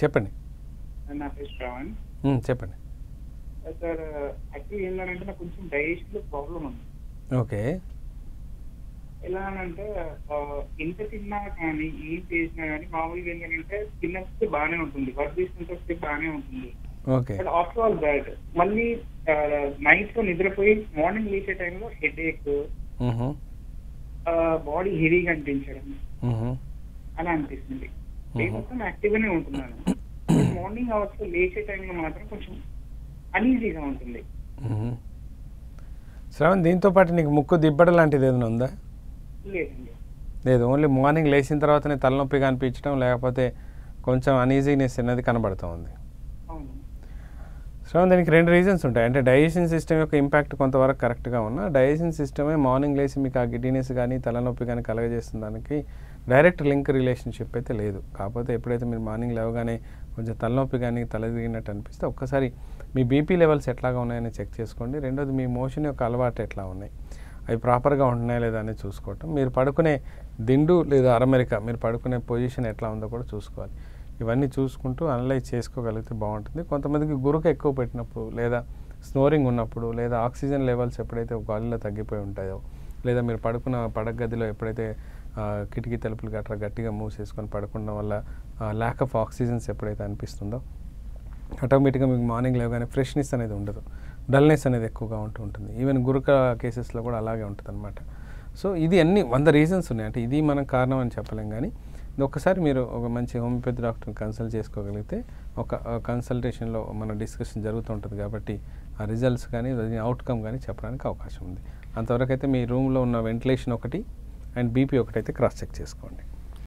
చెప్పండి. నా పేరు శ్రావణ్. చెప్పండి. సార్ యాక్చువల్లీ ఏంటంటే నాకు కొంచెం డైజెషన్లో ప్రాబ్లం ఉంది. ఓకే. ఎలా అంటే ఎంత తిన్నా కానీ ఏం చేసినా కానీ మామూలుగా ఏంటంటే తిన్నప్పుడు బాగానే ఉంటుంది, వర్క్ చేసినంత బాగానే ఉంటుంది. Okay. But after all that మళ్ళీ నైట్ లో నిద్రపోయి మార్నింగ్ లేచే టైంలో హెడేక్, బాడీ హెవీగా అనిపించడం అలా అనిపిస్తుంది. డే మొత్తం యాక్టివ్ గానే ఉంటున్నాను, మార్నింగ్ అవర్స్ లో లేచే టైంలో మాత్రం కొంచెం అన్ఈజీగా ఉంటుంది. శ్రవణ్, దీంతో పాటు నీకు ముక్కు దిబ్బడ లాంటిది ఏదైనా ఉందా? లేదండి. లేదు, ఓన్లీ మార్నింగ్ లేచిన తర్వాతనే తలనొప్పిగా అనిపించడం, లేకపోతే కొంచెం అన్ఈజీనెస్ అనేది కనబడుతూ ఉంది. సో దానికి రెండు రీజన్స్ ఉంటాయి. అంటే డైజెషన్ సిస్టమ్ యొక్క ఇంపాక్ట్ కొంతవరకు కరెక్ట్గా ఉన్నా, డైజెషన్ సిస్టమే మార్నింగ్ లేచి మీకు ఆ గిడ్డినెస్ కానీ తలనొప్పి కానీ కలగజేస్తున్న దానికి డైరెక్ట్ లింక్ రిలేషన్షిప్ అయితే లేదు. కాకపోతే ఎప్పుడైతే మీరు మార్నింగ్ లేవగానే కొంచెం తలనొప్పి కానీ తల తిరిగినట్టు అనిపిస్తే ఒక్కసారి మీ బీపీ లెవెల్స్ ఎట్లాగా ఉన్నాయని చెక్ చేసుకోండి. రెండోది మీ మోషన్ యొక్క అలవాటు ఎట్లా ఉన్నాయి, అవి ప్రాపర్గా ఉంటున్నాయా లేదా అనేది చూసుకోవటం. మీరు పడుకునే దిండు లేదా అరమెరిక, మీరు పడుకునే పొజిషన్ ఎట్లా ఉందో కూడా చూసుకోవాలి. ఇవన్నీ చూసుకుంటూ అనలైజ్ చేసుకోగలిగితే బాగుంటుంది. కొంతమందికి గురుక ఎక్కువ పెట్టినప్పుడు, లేదా స్నోరింగ్ ఉన్నప్పుడు, లేదా ఆక్సిజన్ లెవెల్స్ ఎప్పుడైతే గాలిలో తగ్గిపోయి ఉంటాయో, లేదా మీరు పడుకున్న పడక గదిలో ఎప్పుడైతే కిటికీ తలుపులు గట్రా గట్టిగా మూసేసుకొని పడుకోవడం వల్ల ల్యాక్ ఆఫ్ ఆక్సిజన్స్ ఎప్పుడైతే అనిపిస్తుందో ఆటోమేటిక్గా మీకు మార్నింగ్ లేవగానే ఫ్రెష్నెస్ అనేది ఉండదు, డల్నెస్ అనేది ఎక్కువగా ఉంటుంది. ఈవెన్ గురుక కేసెస్లో కూడా అలాగే ఉంటుంది అనమాట. సో ఇది అన్ని 100 రీజన్స్ ఉన్నాయి. అంటే ఇది మనం కారణం అని చెప్పలేం, కానీ ఒక్కసారి మీరు ఒక మంచి హోమియోపతి డాక్టర్ని కన్సల్ట్ చేసుకోగలిగితే ఒక కన్సల్టేషన్లో మన డిస్కషన్ జరుగుతూ ఉంటుంది కాబట్టి ఆ రిజల్ట్స్ కానీ అవుట్కమ్ కానీ చెప్పడానికి అవకాశం ఉంది. అంతవరకు అయితే మీ రూమ్లో ఉన్న వెంటిలేషన్ ఒకటి అండ్ బీపీ ఒకటైతే క్రాస్ చెక్ చేసుకోండి.